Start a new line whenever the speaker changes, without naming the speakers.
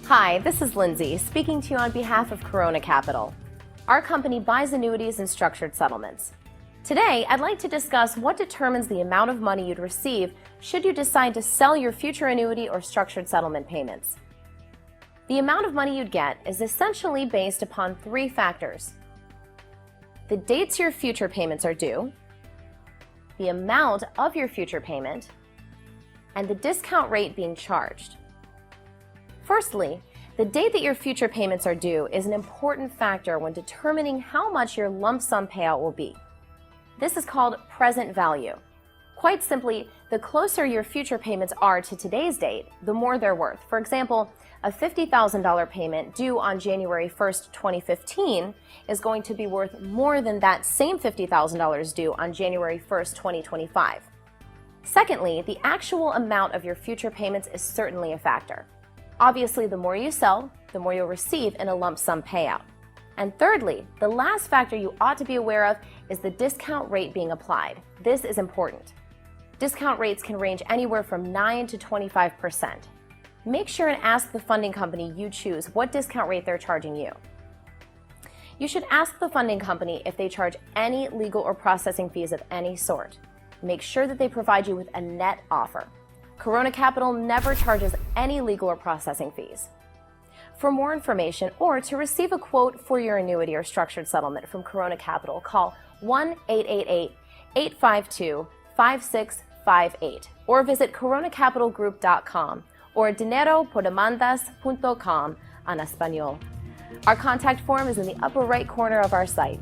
Hi, this is Lindsay, speaking to you on behalf of Corona Capital. Our company buys annuities and structured settlements. Today, I'd like to discuss what determines the amount of money you'd receive should you decide to sell your future annuity or structured settlement payments. The amount of money you'd get is essentially based upon three factors: the dates your future payments are due, the amount of your future payment, and the discount rate being charged. Firstly, the date that your future payments are due is an important factor when determining how much your lump sum payout will be. This is called present value. Quite simply, the closer your future payments are to today's date, the more they're worth. For example, a $50,000 payment due on January 1st, 2015 is going to be worth more than that same $50,000 due on January 1st, 2025. Secondly, the actual amount of your future payments is certainly a factor. Obviously, the more you sell, the more you'll receive in a lump sum payout. And thirdly, the last factor you ought to be aware of is the discount rate being applied. This is important. Discount rates can range anywhere from 9 to 25%. Make sure and ask the funding company you choose what discount rate they're charging you. You should ask the funding company if they charge any legal or processing fees of any sort. Make sure that they provide you with a net offer. Corona Capital never charges any legal or processing fees. For more information or to receive a quote for your annuity or structured settlement from Corona Capital, call 1-888-852-5658 or visit coronacapitalgroup.com or dineropordemandas.com en español. Our contact form is in the upper right corner of our site.